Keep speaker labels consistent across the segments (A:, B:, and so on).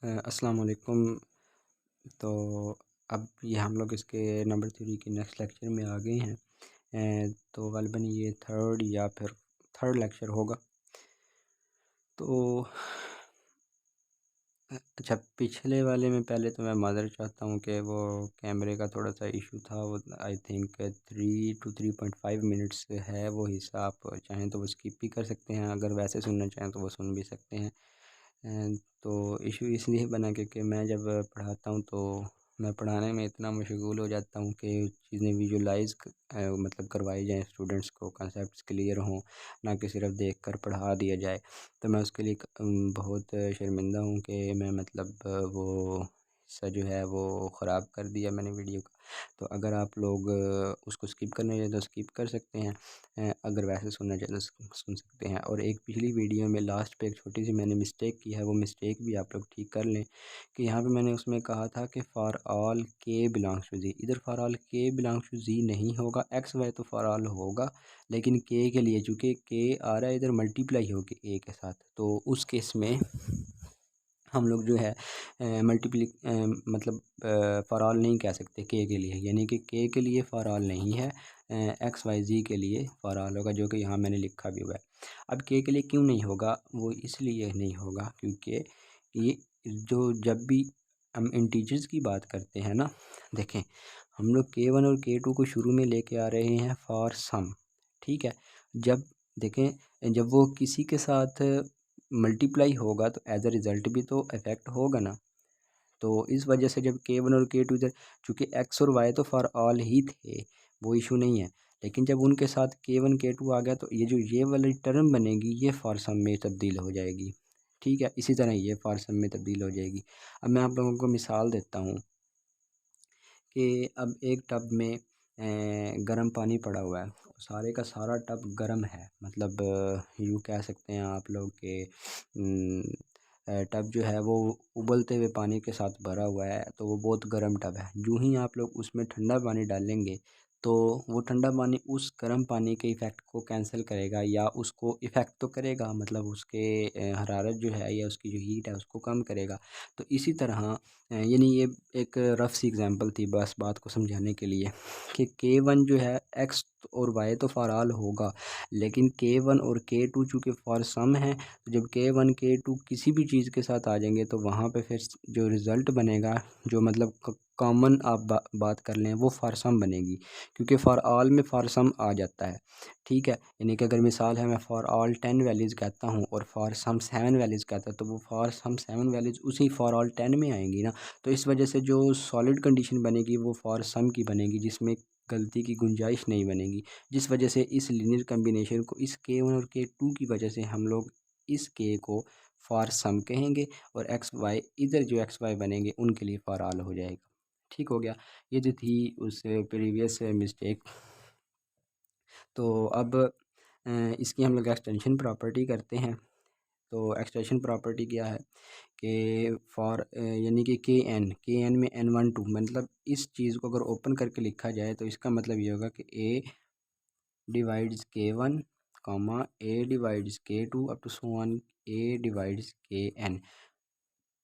A: अस्सलाम वालेकुम। तो अब ये हम लोग इसके नंबर थ्री के नेक्स्ट लेक्चर में आ गए हैं। तो ग़ालिबन ये थर्ड या फिर थर्ड लेक्चर होगा। तो अच्छा, पिछले वाले में पहले तो मैं माज़रत चाहता हूँ कि वो कैमरे का थोड़ा सा इशू था। वो आई थिंक 3 to 3.5 मिनट्स है वो हिस्सा। आप चाहें तो वो स्किप भी कर सकते हैं, अगर वैसे सुनना चाहें तो वो सुन भी सकते हैं। तो इशू इसलिए बना क्योंकि मैं जब पढ़ाता हूँ तो मैं पढ़ाने में इतना मशगूल हो जाता हूँ कि चीज़ें विजुलाइज मतलब करवाई जाएँ, स्टूडेंट्स को कॉन्सेप्ट्स क्लियर हों, ना कि सिर्फ देख कर पढ़ा दिया जाए। तो मैं उसके लिए बहुत शर्मिंदा हूँ कि मैं मतलब वो हिस्सा जो है वो ख़राब कर दिया मैंने वीडियो का। तो अगर आप लोग उसको स्किप करना चाहें तो स्किप कर सकते हैं, अगर वैसे सुनना चाहें तो सुन सकते हैं। और एक पिछली वीडियो में लास्ट पे एक छोटी सी मैंने मिस्टेक की है, वो मिस्टेक भी आप लोग ठीक कर लें कि यहाँ पे मैंने उसमें कहा था कि फ़ॉर ऑल के बिलोंग्स टू जी। इधर फ़ॉर ऑल के बिलोंग्स टू जी नहीं होगा, एक्स वाई तो फ़ॉर ऑल होगा, लेकिन के लिए चूँकि के आ रहा है इधर मल्टीप्लाई होके ए के साथ, तो उस केस में हम लोग जो है मतलब फ़ॉर ऑल नहीं कह सकते के लिए, यानी कि के लिए फ़ॉर ऑल नहीं है, एक्स वाई जी के लिए फ़ॉर ऑल होगा, जो कि यहाँ मैंने लिखा भी हुआ है। अब के लिए क्यों नहीं होगा, वो इसलिए नहीं होगा क्योंकि ये जो जब भी हम इंटीजर्स की बात करते हैं ना, देखें हम लोग के1 और के2 को शुरू में लेके आ रहे हैं फॉर सम, ठीक है। जब देखें जब वो किसी के साथ मल्टीप्लाई होगा तो एज अ रिज़ल्ट भी तो इफ़ेक्ट होगा ना। तो इस वजह से जब के1 और के2 इधर, चूँकि एक्स और वाई तो फॉर ऑल ही थे, वो इशू नहीं है, लेकिन जब उनके साथ के1 के2 आ गया तो ये जो ये वाली टर्म बनेगी ये फॉर सम में तब्दील हो जाएगी, ठीक है। इसी तरह ये फॉर सम में तब्दील हो जाएगी। अब मैं आप लोगों को मिसाल देता हूँ कि अब एक टब में गर्म पानी पड़ा हुआ है, सारे का सारा टब गर्म है, मतलब यूँ कह सकते हैं आप लोग कि टब जो है वो उबलते हुए पानी के साथ भरा हुआ है, तो वो बहुत गर्म टब है। यूँ ही आप लोग उसमें ठंडा पानी डालेंगे तो वो ठंडा पानी उस गर्म पानी के इफ़ेक्ट को कैंसिल करेगा, या उसको इफ़ेक्ट तो करेगा, मतलब उसके हरारत जो है या उसकी जो हीट है उसको कम करेगा। तो इसी तरह यानी ये एक रफ़ सी एग्ज़ाम्पल थी बस बात को समझाने के लिए कि के1 जो है एक्स और वाई तो फॉर ऑल होगा, लेकिन के1 और के2 चूँकि फॉर सम है, तो जब के1 के2 किसी भी चीज़ के साथ आ जाएंगे तो वहाँ पे फिर जो रिज़ल्ट बनेगा, जो मतलब कॉमन आप बात कर लें, वो फॉर सम बनेगी, क्योंकि फॉर ऑल में फॉर सम आ जाता है, ठीक है। यानी कि अगर मिसाल है मैं फॉर ऑल 10 वैल्यूज़ कहता हूँ और फॉर सम 7 वैल्यूज़ कहता हूँ, तो वो फॉर सम 7 वैल्यूज़ उसी फॉर ऑल 10 में आएंगी ना। तो इस वजह से जो सॉलिड कंडीशन बनेगी वो फॉर सम की बनेगी, जिसमें गलती की गुंजाइश नहीं बनेगी, जिस वजह से इस लीनियर कम्बिनेशन को, इस के1 और के2 की वजह से हम लोग इस के को फॉर सम कहेंगे, और एक्स वाई इधर जो एक्स वाई बनेंगे उनके लिए फॉर ऑल हो जाएगा। ठीक हो गया। ये जो थी उस प्रीवियस मिस्टेक। तो अब इसकी हम लोग एक्सटेंशन प्रॉपर्टी करते हैं। तो एक्सटेंशन प्रॉपर्टी क्या है कि फॉर यानी कि के एन में n1 2, मतलब इस चीज़ को अगर ओपन करके लिखा जाए तो इसका मतलब ये होगा कि ए डिवाइड्स के1 कॉमा ए डिवाइड्स के2 up to so on a divides k n.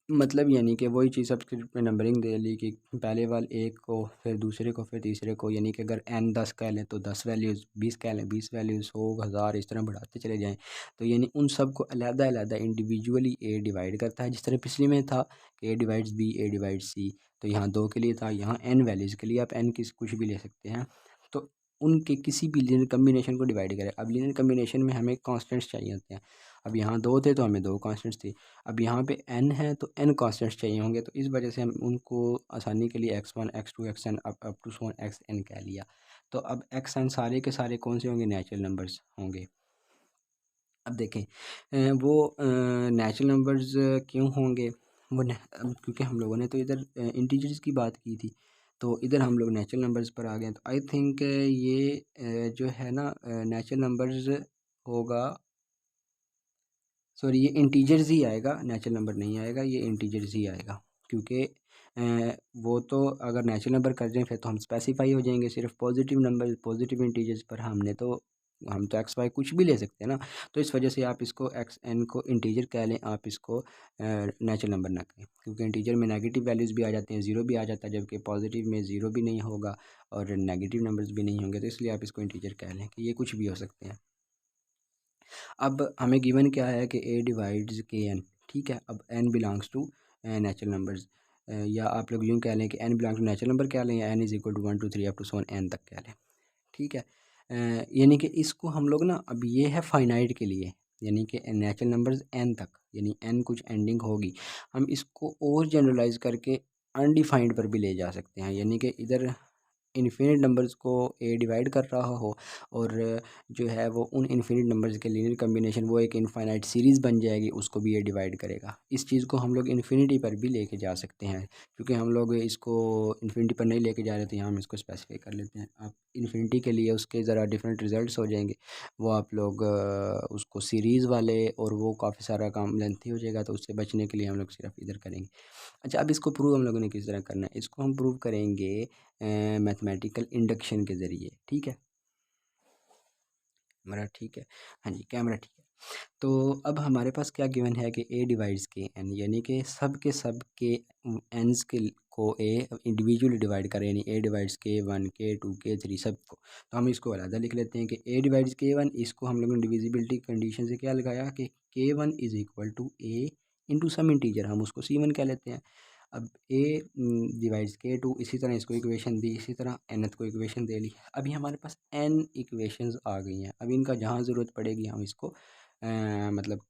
A: मतलब यानी कि वही चीज़ सब्सक्रिप्ट में नंबरिंग दे ली कि पहले वाले एक को, फिर दूसरे को, फिर तीसरे को, यानी कि अगर n 10 कह लें तो 10 वैल्यूज़, 20 कह लें 20 वैल्यूज़, 100 1000 इस तरह बढ़ाते चले जाएं। तो यानी उन सब को अलग-अलग इंडिविजुअली ए डिवाइड करता है, जिस तरह पिछले में था कि a divides b, a divides c. तो यहाँ 2 के लिए था, यहाँ n वैल्यूज़ के लिए आप n किस कुछ भी ले सकते हैं। तो उनके किसी भी लीनियर कम्बिनेशन को डिवाइड करें। अब लीनियर कम्बिनेशन में हमें कॉन्स्टेंट्स चाहिए होते हैं। अब यहाँ 2 थे तो हमें 2 कॉन्स्टेंट्स थे। अब यहाँ पे n है तो n कॉन्स्टेंट्स चाहिए होंगे, तो इस वजह से हम उनको आसानी के लिए x1 x2 xn up to so xn कह लिया। तो अब xn सारे के सारे कौन से होंगे, नेचुरल नंबर्स होंगे। अब देखें वो नेचुरल नंबर्स क्यों होंगे, वो क्योंकि हम लोगों ने तो इधर इंटीजर्स की बात की थी, तो इधर हम लोग नेचुरल नंबर्स पर आ गए। तो आई थिंक ये जो है ना नेचुरल नंबर्स होगा, सॉरी ये इंटीजर्स ही आएगा, नेचुरल नंबर नहीं आएगा, ये इंटीजर्स ही आएगा, क्योंकि वो तो अगर नेचुरल नंबर कर दें फिर तो हम स्पेसिफाई हो जाएंगे, सिर्फ पॉजिटिव नंबर पॉजिटिव इंटीजर्स पर हमने तो हम तो एक्स वाई कुछ भी ले सकते हैं ना। तो इस वजह से आप इसको एक्स एन को इंटीजर कह लें, आप इसको नेचुरल नंबर ना कहें, क्योंकि इंटीजर में नेगेटिव वैल्यूज़ भी आ जाते हैं, ज़ीरो भी आ जाता है, जबकि पॉजिटिव में ज़ीरो भी नहीं होगा और नेगेटिव नंबर्स भी नहीं होंगे। तो इसलिए आप इसको इंटीजर कह लें कि ये कुछ भी हो सकते हैं। अब हमें गिवन क्या है कि ए डिवाइड्स के एन, ठीक है। अब n belongs to natural numbers, या आप लोग यूँ कह लें कि n belong to natural number कह लें, या n is equal to 1 2 3 up to 7 n तक कह लें, ठीक है। यानी कि इसको हम लोग ना, अब ये है फाइनाइट के लिए, यानी कि नेचुरल नंबर्स एन तक, यानी एन कुछ एंडिंग होगी, हम इसको और जनरलाइज करके अनडिफाइंड पर भी ले जा सकते हैं, यानी कि इधर इन्फिनिट नंबर्स को ए डिवाइड कर रहा हो और जो है वो उन इन्फिनिट नंबर्स के लीनियर कम्बिनेशन, वो एक इनफाइनाइट सीरीज़ बन जाएगी, उसको भी ये डिवाइड करेगा। इस चीज़ को हम लोग इन्फिनिटी पर भी लेके जा सकते हैं, क्योंकि हम लोग इसको इन्फिनिटी पर नहीं लेके जा रहे, तो यहाँ हम इसको स्पेसिफाई कर लेते हैं। आप इन्फिनिटी के लिए उसके ज़रा डिफरेंट रिजल्ट्स हो जाएंगे, वो आप लोग उसको सीरीज़ वाले, और वो काफ़ी सारा काम लेंथी हो जाएगा, तो उससे बचने के लिए हम लोग सिर्फ इधर करेंगे। अच्छा, अब इसको प्रूव हम लोगों ने किस तरह करना है, इसको हम प्रूव करेंगे मैथमेटिकल इंडक्शन के ज़रिए, ठीक है। हमारा ठीक है, हाँ जी, कैमरा ठीक है। तो अब हमारे पास क्या गिवन है कि ए डिवाइड्स के एन, यानी कि सब के एन्स के को ए इंडिविजुअली डिवाइड करें, यानी ए डिवाइड्स के वन के टू के थ्री सबको। तो हम इसको अलग लिख लेते हैं कि ए डिवाइड्स के वन, इसको हम लोगों ने डिविजिबिलिटी कंडीशन से क्या लगाया कि k one is equal to a into some integer, हम उसको सी वन कह लेते हैं। अब ए डिवाइड्स के टू, इसी तरह इसको इक्वेशन दी, इसी तरह एनथ को इक्वेशन दे ली। अभी हमारे पास एन इक्वेशंस आ गई हैं, अब इनका जहाँ ज़रूरत पड़ेगी हम इसको मतलब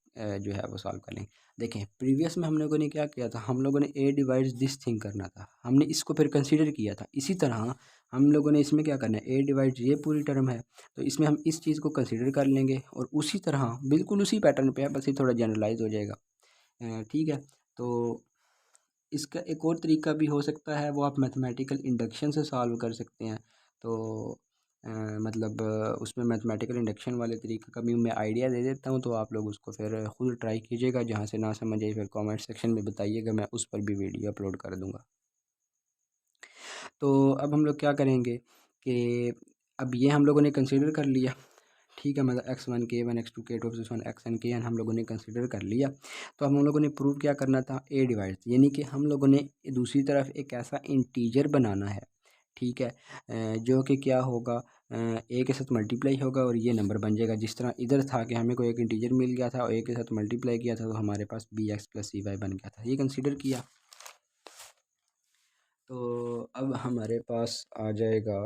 A: जो है वो सॉल्व कर लेंगे। देखें, प्रीवियस में हम लोगों ने क्या किया था, हम लोगों ने ए डिवाइड्स दिस थिंग करना था, हमने इसको फिर कंसीडर किया था। इसी तरह हम लोगों ने इसमें क्या करना है, ए डिवाइड्स ये पूरी टर्म है, तो इसमें हम इस चीज़ को कंसीडर कर लेंगे, और उसी तरह बिल्कुल उसी पैटर्न पे है, बस ये थोड़ा जनरलाइज हो जाएगा, ठीक है। तो इसका एक और तरीका भी हो सकता है, वो आप मैथमेटिकल इंडक्शन से सॉल्व कर सकते हैं। तो मतलब उसमें मैथमेटिकल इंडक्शन वाले तरीके का भी मैं आइडिया दे देता हूँ, तो आप लोग उसको फिर ख़ुद ट्राई कीजिएगा, जहाँ से ना समझ आए फिर कमेंट सेक्शन में बताइएगा, मैं उस पर भी वीडियो अपलोड कर दूँगा। तो अब हम लोग क्या करेंगे कि अब ये हम लोगों ने कंसिडर कर लिया, ठीक है, मतलब x1 k1 x2 k2 x1 xn kn हम लोगों ने कंसिडर कर लिया। तो हम लोगों ने प्रूव क्या करना था, ए डिवाइड्स, यानी कि हम लोगों ने दूसरी तरफ एक ऐसा इंटीजर बनाना है, ठीक है, जो कि क्या होगा, ए के साथ मल्टीप्लाई होगा और ये नंबर बन जाएगा। जिस तरह इधर था कि हमें कोई एक इंटीजर मिल गया था और ए के साथ मल्टीप्लाई किया था, तो हमारे पास बी एक्स प्लस सी वाई बन गया था, ये कंसिडर किया। तो अब हमारे पास आ जाएगा,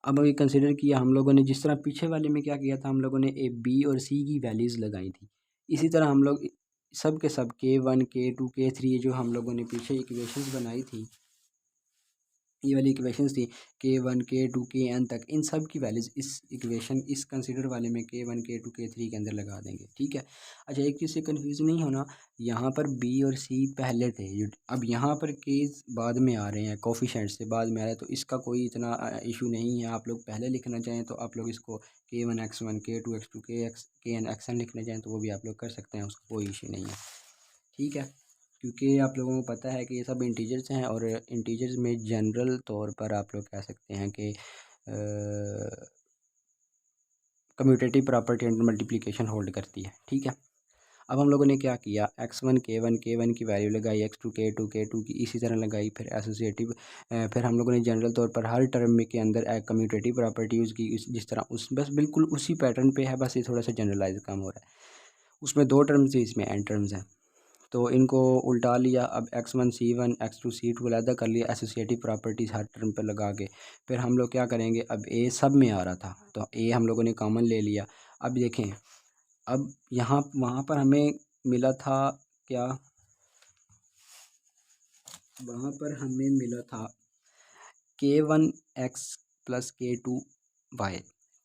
A: अब ये कंसिडर किया हम लोगों ने, जिस तरह पीछे वाले में क्या किया था, हम लोगों ने ए बी और सी की वैल्यूज़ लगाई थी, इसी तरह हम लोग सब के सब के वन के टू के थ्री जो हम लोगों ने पीछे इक्वेशंस बनाई थी, ये वाली इक्वेशंस थी के वन के टू के एन तक, इन सब की वैल्यूज़ इस इक्वेशन इस कंसिडर वाले में के वन के टू के थ्री के अंदर लगा देंगे, ठीक है। अच्छा, एक चीज़ से कंफ्यूज नहीं होना, यहाँ पर बी और सी पहले थे, अब यहाँ पर केस बाद में आ रहे हैं, कोफिशेंट से बाद में आ रहा है, तो इसका कोई इतना इशू नहीं है। आप लोग पहले लिखना चाहें तो आप लोग इसको के वन एक्स वन के टू एक्स टू के एन एक्स एन लिखना चाहें तो वो भी आप लोग कर सकते हैं, उसका कोई इशू नहीं है, ठीक है। क्योंकि आप लोगों को पता है कि ये सब इंटीजर्स हैं, और इंटीजर्स में जनरल तौर पर आप लोग कह सकते हैं कि commutative property and multiplication hold करती है, ठीक है। अब हम लोगों ने क्या किया, x1 की वैल्यू लगाई, x2 की इसी तरह लगाई, फिर एसोसिएटिव, फिर हम लोगों ने जनरल तौर पर हर टर्म में के अंदर कम्यूटेटिव प्रॉपर्टी यूज़ की, जिस तरह उस बस बिल्कुल उसी पैटर्न पे है, बस ये थोड़ा सा जनरलाइज काम हो रहा है। उसमें दो टर्म्स थी, इसमें एन टर्म्स हैं, तो इनको उल्टा लिया। अब x1 c1 x2 c2 अलग कर लिया, एसोसिएटिव प्रॉपर्टीज़ हर टर्म पर लगा के। फिर हम लोग क्या करेंगे, अब ए सब में आ रहा था, तो ए हम लोगों ने कॉमन ले लिया। अब देखें, अब यहाँ वहाँ पर हमें मिला था क्या, वहाँ पर हमें मिला था k1 x plus k2 y,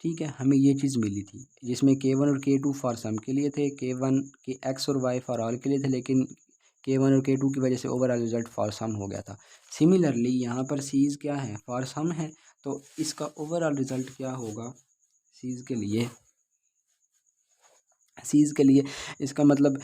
A: ठीक है, हमें ये चीज़ मिली थी, जिसमें k1 और k2 फॉर सम के लिए थे, k1 के x और y फॉर ऑल के लिए थे, लेकिन k1 और k2 की वजह से ओवरऑल रिजल्ट फॉर सम हो गया था। सिमिलरली यहाँ पर सीज़ क्या है, फॉर सम है, तो इसका ओवरऑल रिजल्ट क्या होगा सीज़ के लिए, सीज़ के लिए। इसका मतलब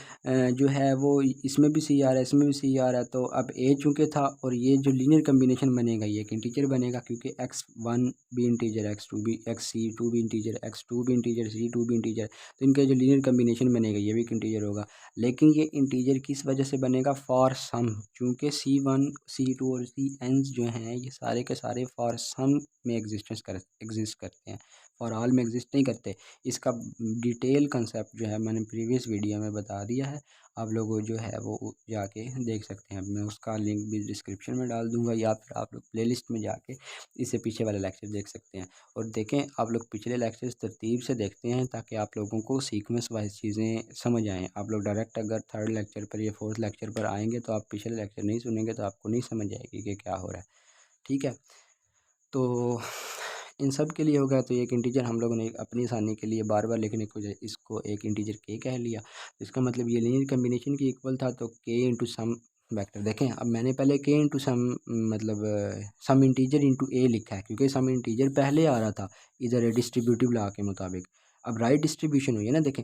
A: जो है वो इसमें भी सी आ रहा है, इसमें भी सी आ रहा है। तो अब ए चूँकि था और ये जो लीनियर कम्बिनेशन बनेगा ये एक इंटीजर बनेगा, क्योंकि x1 भी इंटीजर, x2 भी, x2 भी इंटीजर, x2 भी इंटीजर, c2 भी इंटीजर। तो इनका जो लीनियर कम्बिनेशन बनेगा ये भी एक इंटीजर होगा। लेकिन ये इंटीजर किस वजह से बनेगा? फॉर सम, चूँकि c1 c2 और cn जो हैं ये सारे के सारे फॉर सम में एग्जिस्ट करते हैं, फॉर ऑल में एग्जिस्ट नहीं करते। इसका डिटेल कंसेप्ट जो है मैंने प्रीवियस वीडियो में बता दिया है, आप लोग जो है वो जाके देख सकते हैं। मैं उसका लिंक भी डिस्क्रिप्शन में डाल दूंगा, या फिर आप लोग प्लेलिस्ट में जाके इससे पीछे वाले लेक्चर देख सकते हैं। और देखें, आप लोग पिछले लेक्चर्स तरतीब से देखते हैं ताकि आप लोगों को सीक्वेंस वाइज चीज़ें समझ आएँ। आप लोग डायरेक्ट अगर थर्ड लेक्चर पर या फोर्थ लेक्चर पर आएँगे तो आप पिछले लेक्चर नहीं सुनेंगे तो आपको नहीं समझ आएगी कि क्या हो रहा है। ठीक है, तो इन सब के लिए होगा। तो एक इंटीजर हम लोगों ने अपनी आसानी के लिए बार बार लिखने को जाए इसको एक इंटीजर के कह लिया। तो इसका मतलब ये लीनियर कम्बिनेशन की इक्वल था, तो के इंटू सम वेक्टर। देखें, अब मैंने पहले के इंटू सम मतलब सम इंटीजर इंटू ए लिखा है, क्योंकि सम इंटीजर पहले आ रहा था इधर डिस्ट्रीब्यूटिव लॉ के मुताबिक। अब राइट डिस्ट्रीब्यूशन हुई है ना, देखें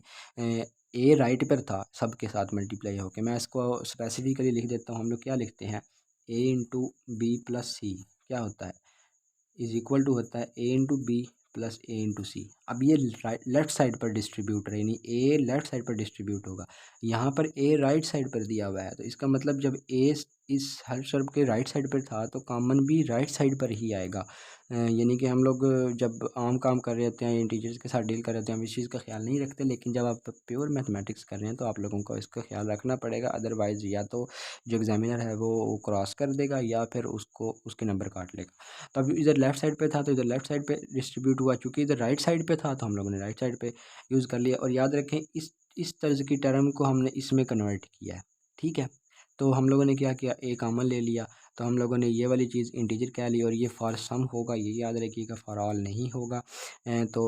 A: ए राइट पर था सब के साथ मल्टीप्लाई होकर। मैं इसको स्पेसिफिकली लिख देता हूँ। हम लोग क्या लिखते हैं? ए इंटू बी प्लस सी क्या होता है? इज इक्वल टू होता है ए इंटू बी प्लस ए इंटू सी। अब ये लेफ्ट साइड पर डिस्ट्रीब्यूट है, यानी ए लेफ्ट साइड पर डिस्ट्रीब्यूट होगा। यहाँ पर ए राइट साइड पर दिया हुआ है, तो इसका मतलब जब ए इस हर शर्त के राइट साइड पर था तो कॉमन भी राइट साइड पर ही आएगा। यानी कि हम लोग जब आम काम कर रहे होते हैं, इंटीजर्स के साथ डील कर रहे होते हैं, हम इस चीज़ का ख्याल नहीं रखते। लेकिन जब आप प्योर मैथमेटिक्स कर रहे हैं तो आप लोगों को इसका ख्याल रखना पड़ेगा, अदरवाइज़ या तो जो एग्जामिनर है वो क्रॉस कर देगा या फिर उसको उसके नंबर काट लेगा। तो अब इधर लेफ्ट साइड पे था तो इधर लेफ्ट साइड पे डिस्ट्रीब्यूट हुआ, चूँकि इधर राइट साइड पे था तो हम लोगों ने राइट साइड पे यूज़ कर लिया। और याद रखें, इस तर्ज की टर्म को हमने इसमें कन्वर्ट किया है। ठीक है, तो हम लोगों ने क्या किया? ए कॉमन ले लिया, तो हम लोगों ने ये वाली चीज़ इंटीजर कह ली। और ये फॉर सम होगा, ये याद रखिएगा, फॉर ऑल नहीं होगा। तो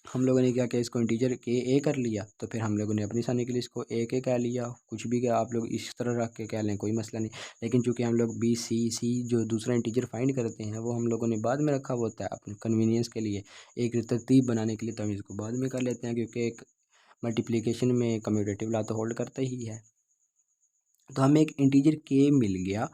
A: हम लोगों ने क्या किया? इसको इंटीजर के ए कर लिया, तो फिर हम लोगों ने अपनी आसानी के लिए इसको ए के कह लिया। कुछ भी क्या आप लोग इस तरह रख के कह लें, कोई मसला नहीं। लेकिन चूंकि हम लोग बी सी सी जो दूसरा इंटीजर फाइंड करते हैं वो हम लोगों ने बाद में रखा हुआ होता है अपने कन्वीनियंस के लिए, एक तरतीब बनाने के लिए, तो हम इसको बाद में कर लेते हैं, क्योंकि एक मल्टीप्लिकेशन में कम्यूटेटिव लॉ तो होल्ड करता ही है। तो हमें एक इंटीजर के मिल गया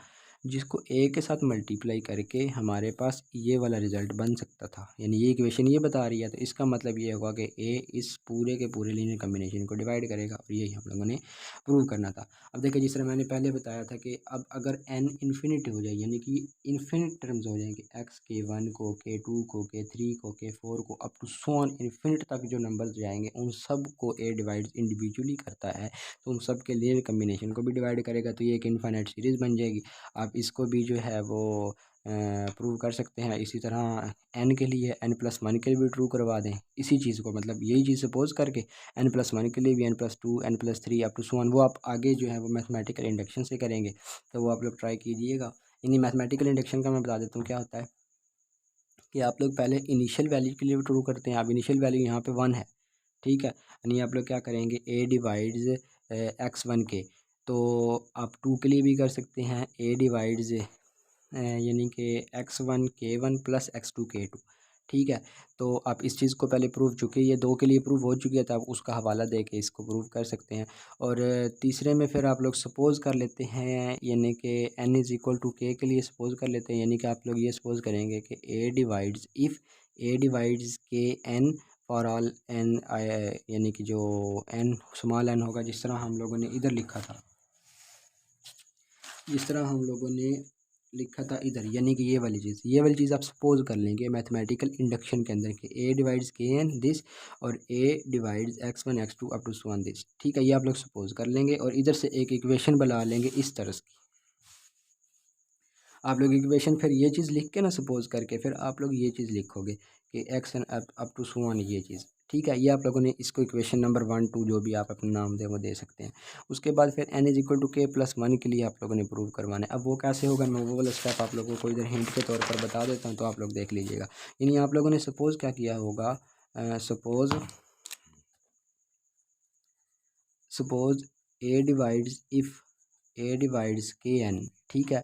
A: जिसको ए के साथ मल्टीप्लाई करके हमारे पास ये वाला रिज़ल्ट बन सकता था, यानी ये इक्वेशन ये बता रही है। तो इसका मतलब ये होगा कि ए इस पूरे के पूरे लीनियर कम्बिनेशन को डिवाइड करेगा, और यही हम लोगों ने प्रूव करना था। अब देखिए, जिस तरह मैंने पहले बताया था कि अब अगर एन इन्फिनिट हो जाए, यानी कि इन्फिनिट टर्म्स हो जाएंगे, एक्स के वन को, के टू को, के थ्री को, के फोर को, up to so on infinite तक जो नंबर्स जाएंगे उन सब को ए डिवाइड इंडिविजुअली करता है, तो उन सब के लीनियर कम्बिनेशन को भी डिवाइड करेगा। तो ये एक इनफाइनाइट सीरीज़ बन जाएगी। आप इसको भी जो है वो प्रूव कर सकते हैं। इसी तरह एन के लिए, एन प्लस वन के लिए भी ट्रू करवा दें इसी चीज़ को, मतलब यही चीज़ सपोज करके एन प्लस वन के लिए भी, n plus two, n plus three, up to so on. वो आप आगे जो है वो मैथमेटिकल इंडक्शन से करेंगे, तो वो आप लोग ट्राई कीजिएगा। इन्हीं मैथमेटिकल इंडक्शन का मैं बता देता हूँ क्या होता है कि आप लोग पहले इनिशियल वैल्यू के लिए ट्रू करते हैं। अब इनिशियल वैल्यू यहाँ पे वन है, ठीक है, यानी आप लोग क्या करेंगे? ए डिवाइड्स एक्स वन के, तो आप टू के लिए भी कर सकते हैं ए डिवाइड्स यानी कि एक्स वन के वन प्लस एक्स टू के टू। ठीक है, तो आप इस चीज़ को पहले प्रूव, चुके ये दो के लिए प्रूव हो चुकी है, तो आप उसका हवाला दे के इसको प्रूव कर सकते हैं। और तीसरे में फिर आप लोग सपोज़ कर लेते हैं, यानी कि एन इज़ इक्वल टू के लिए सपोज़ कर लेते हैं, यानी कि आप लोग ये सपोज़ करेंगे कि a divides if A divides k N for all N, यानी कि जो एन स्मॉल एन होगा, जिस तरह हम लोगों ने इधर लिखा था, जिस तरह हम लोगों ने लिखा था इधर, यानी कि ये वाली चीज़ आप सपोज कर लेंगे मैथमेटिकल इंडक्शन के अंदर कि a divides k n this और a divides x one x two up to one this. ठीक है, ये आप लोग सपोज कर लेंगे और इधर से एक इक्वेशन बना लेंगे इस तरह की। आप लोग इक्वेशन फिर ये चीज़ लिख के ना सपोज करके फिर आप लोग ये चीज़ लिखोगे कि x n up to one, ये चीज़। ठीक है, ये आप लोगों ने इसको इक्वेशन नंबर 1 2 जो भी आप अपना नाम दें वो दे सकते हैं। उसके बाद फिर एन इज इक्वल टू के प्लस वन के लिए आप लोगों ने प्रूव करवाना है। अब वो कैसे होगा, मैं वो वाला स्टेप आप लोगों को इधर हिंट के तौर पर बता देता हूँ, तो आप लोग देख लीजिएगा। यानी आप लोगों ने सपोज़ क्या किया होगा, suppose a divides k n, ठीक है,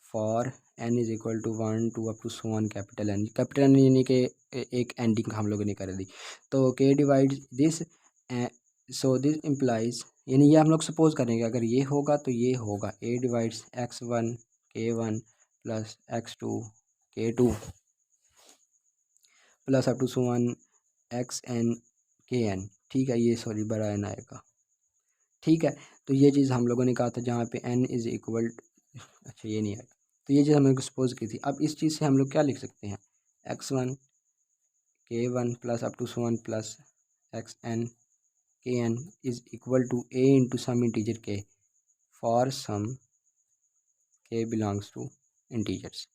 A: for n is equal to 1 two up to so on capital N यानी कि एक एंडिंग हम लोगों ने कर दी। तो k divide this, so this implies, यानी ये हम लोग सपोज करेंगे अगर ये होगा तो ये होगा a divides x1 k1 plus x2 k2 plus up to so on xn kn। ठीक है, ये सॉरी बड़ा n आएगा। ठीक है, तो ये चीज़ हम लोगों ने कहा था जहाँ पे n इज़ इक्वल, अच्छा ये नहीं आएगा, तो ये चीज़ हम लोग सपोज की थी। अब इस चीज़ से हम लोग क्या लिख सकते हैं, x1 k1 plus up to so on plus xn kn is equal to a into some integer k for some k belongs to integers.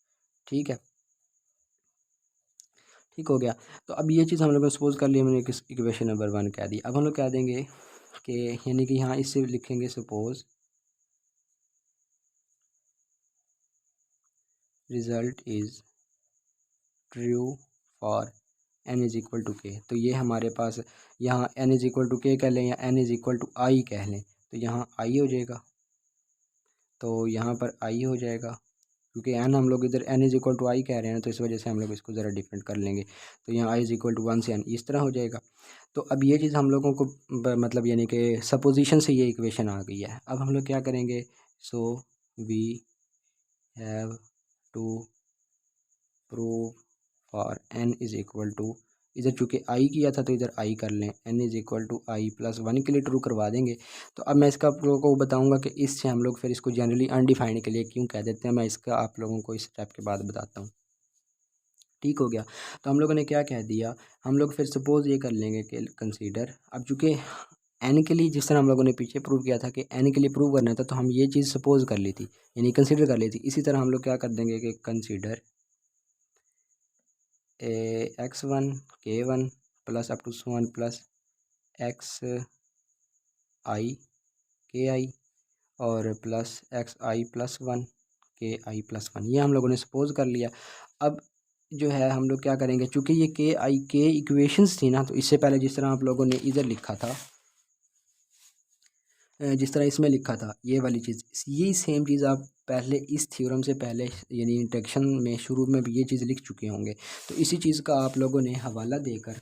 A: ठीक है, ठीक हो गया। तो अब ये चीज़ हम लोग ने सपोज कर लिया, मैंने किस इक्वेशन नंबर 1 कह दी। अब हम लोग कह देंगे कि यानी कि यहाँ इससे लिखेंगे suppose result is true for n is equal to k. तो ये हमारे पास यहाँ n इज़ इक्वल टू के कह लें या n इज़ इक्वल टू आई कह लें, तो यहाँ आई हो जाएगा, तो यहाँ पर आई हो जाएगा क्योंकि n हम लोग इधर n इज़ इक्वल टू आई कह रहे हैं, तो इस वजह से हम लोग इसको ज़रा डिफरेंट कर लेंगे। तो यहाँ i इज़ इक्वल टू 1 से n इस तरह हो जाएगा। तो अब ये चीज़ हम लोगों को मतलब यानी कि सपोजिशन से ये इक्वेशन आ गई है। अब हम लोग क्या करेंगे, so we have to prove for n is equal to, इधर चूँकि आई किया था तो इधर आई कर लें, n is equal to i plus 1 के लिए ट्रू करवा देंगे। तो अब मैं इसका आप लोगों को बताऊंगा कि इससे हम लोग फिर इसको जनरली अनडिफाइंड के लिए क्यों कह देते हैं, मैं इसका आप लोगों को इस स्टेप के बाद बताता हूँ। ठीक हो गया, तो हम लोगों ने क्या कह दिया, हम लोग फिर सपोज़ ये कर लेंगे कि कंसीडर, अब चूँकि n के लिए जिस तरह हम लोगों ने पीछे प्रूव किया था कि n के लिए प्रूव करना था, तो हम ये चीज़ सपोज कर ली थी यानी कंसीडर कर ली थी। इसी तरह हम लोग क्या कर देंगे कि consider x1 k1 plus up to so on plus x i k i और plus x i plus 1 k I plus 1, ये हम लोगों ने सपोज कर लिया। अब जो है हम लोग क्या करेंगे, चूँकि ये के आई के इक्वेशंस थी ना, तो इससे पहले जिस तरह आप लोगों ने इधर लिखा था, जिस तरह इसमें लिखा था ये वाली चीज़, ये सेम चीज़ आप पहले इस थ्योरम से पहले यानी इंट्रोडक्शन में शुरू में भी ये चीज़ लिख चुके होंगे। तो इसी चीज़ का आप लोगों ने हवाला देकर,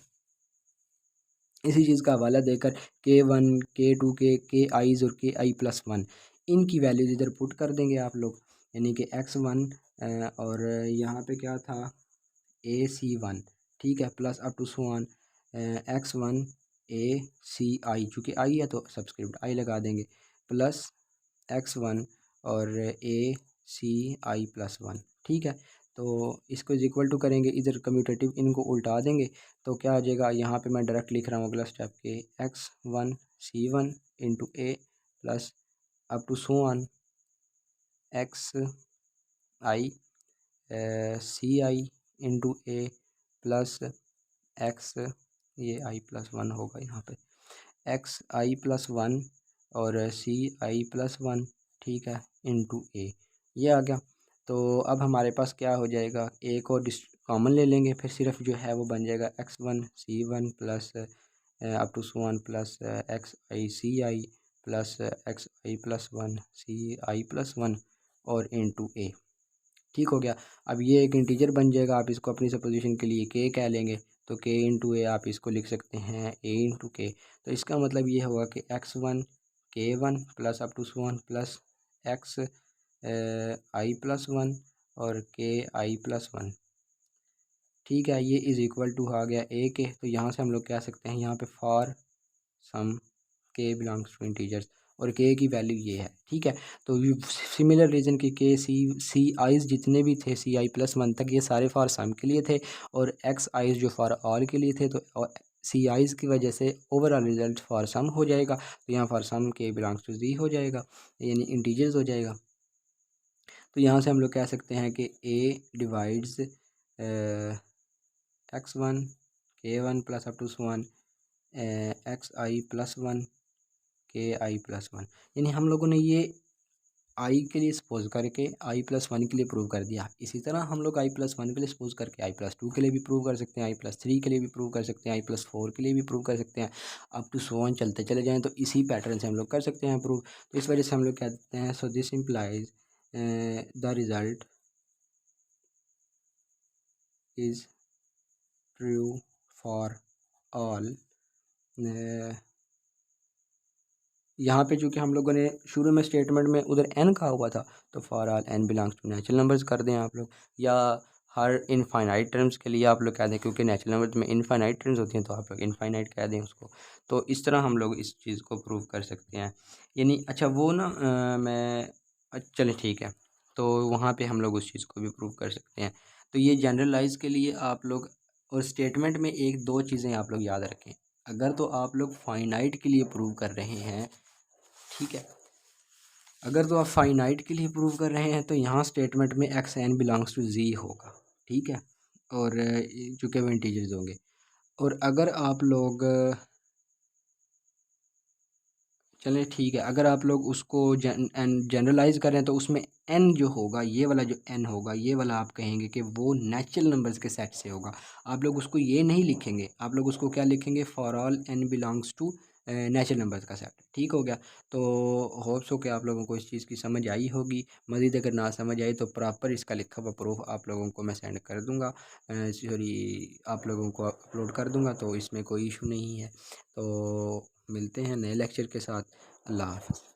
A: इसी चीज़ का हवाला देकर k1 k2 के आईज़ और के आई प्लस 1 इनकी वैल्यूज़ इधर पुट कर देंगे आप लोग, यानी कि x1 और यहाँ पे क्या था AC1, ठीक है, plus up to so on x1 ACI, चूँकि आई है तो सब्सक्रिप्ट आई लगा देंगे, प्लस x1 और ACI प्लस 1। ठीक है, तो इसको इज इक्वल टू करेंगे, इधर कम्यूटेटिव इनको उल्टा देंगे, तो क्या आ जाएगा, यहाँ पे मैं डायरेक्ट लिख रहा हूँ अगला स्टेप के x1 C1 into a plus up to so on XI CI into a plus x, ये आई प्लस 1 होगा यहाँ पे, XI प्लस 1 और CI प्लस 1, ठीक है, इंटू ए, ये आ गया। तो अब हमारे पास क्या हो जाएगा, एक और कॉमन ले लेंगे, फिर सिर्फ जो है वो बन जाएगा x1 C1 plus up to so on plus XI CI plus XI plus 1 CI plus 1 और इंटू ए। ठीक हो गया, अब ये एक इंटीजर बन जाएगा, आप इसको अपनी सपोजिशन के लिए के कह लेंगे, तो के इंटू ए आप इसको लिख सकते हैं ए इंटू के। तो इसका मतलब ये होगा कि x1 k1 plus up to so on plus x i plus 1 और के आई प्लस 1। ठीक है, ये इज़ इक्वल टू आ गया ए के, तो यहाँ से हम लोग कह सकते हैं यहाँ पे फॉर सम के बिलोंग्स टू इंटीजर्स और के की वैल्यू ये है। ठीक है, तो सिमिलर रीजन की के सी आइज़ जितने भी थे सी आई प्लस 1 तक, ये सारे फॉर सम के लिए थे, और एक्स आइज़ जो फॉर ऑल के लिए थे, तो सी आइज़ की वजह से ओवरऑल रिजल्ट फॉर सम हो जाएगा, तो यहाँ फॉर सम के बिलोंग्स टू जी हो जाएगा, यानी इंटीजर्स हो जाएगा। तो यहाँ से हम लोग कह सकते हैं कि a divides x1 k1 plus up to so on XI plus 1 k I plus 1, यानी हम लोगों ने ये आई के लिए सपोज करके आई प्लस 1 के लिए प्रूव कर दिया। इसी तरह हम लोग आई प्लस 1 के लिए सपोज करके आई प्लस 2 के लिए भी प्रूव कर सकते हैं, आई प्लस 3 के लिए भी प्रूव कर सकते हैं, आई प्लस 4 के लिए भी प्रूव कर सकते हैं, अप टू सो वन चलते चले जाएँ, तो इसी पैटर्न से हम लोग कर सकते हैं प्रूव। तो इस वजह से हम लोग कहते हैं, so this implies the result is true for all. यहाँ पे चूँकि हम लोगों ने शुरू में स्टेटमेंट में उधर एन कहा हुआ था, तो for all n belongs to natural numbers कर दें आप लोग, या हर इनफाइनाइट टर्म्स के लिए आप लोग कह दें, क्योंकि नेचुरल नंबर्स में इनफाइनाइट टर्म्स होती हैं तो आप लोग इनफाइनाइट कह दें उसको। तो इस तरह हम लोग इस चीज़ को प्रूव कर सकते हैं। यानी अच्छा वो ना चलें ठीक है, तो वहाँ पे हम लोग उस चीज़ को भी प्रूव कर सकते हैं। तो ये जनरलाइज के लिए आप लोग, और स्टेटमेंट में एक दो चीज़ें आप लोग याद रखें। अगर तो आप लोग फाइनाइट के लिए प्रूव कर रहे हैं, ठीक है, अगर तो आप फाइनाइट के लिए प्रूव कर रहे हैं तो यहाँ स्टेटमेंट में एक्स एन बिलोंग्स टू जी होगा, ठीक है, और चूँकि वो इंटीजर्स होंगे। और अगर आप लोग चलें ठीक है, अगर आप लोग उसको जनरलाइज करें तो उसमें एन जो होगा, ये वाला जो एन होगा, ये वाला आप कहेंगे कि वो नेचुरल नंबर्स के सेट से होगा। आप लोग उसको ये नहीं लिखेंगे, आप लोग उसको क्या लिखेंगे, for all n belongs to natural numbers का सेट। ठीक हो गया। तो होप्स हो कि आप लोगों को इस चीज़ की समझ आई होगी। मज़ीद अगर ना समझ आई तो प्रॉपर इसका लिखा हुआ प्रूफ आप लोगों को मैं सेंड कर दूँगा, सॉरी आप लोगों को अपलोड कर दूँगा, तो इसमें कोई इशू नहीं है। तो मिलते हैं नए लेक्चर के साथ। अल्लाह हाफ़िज़।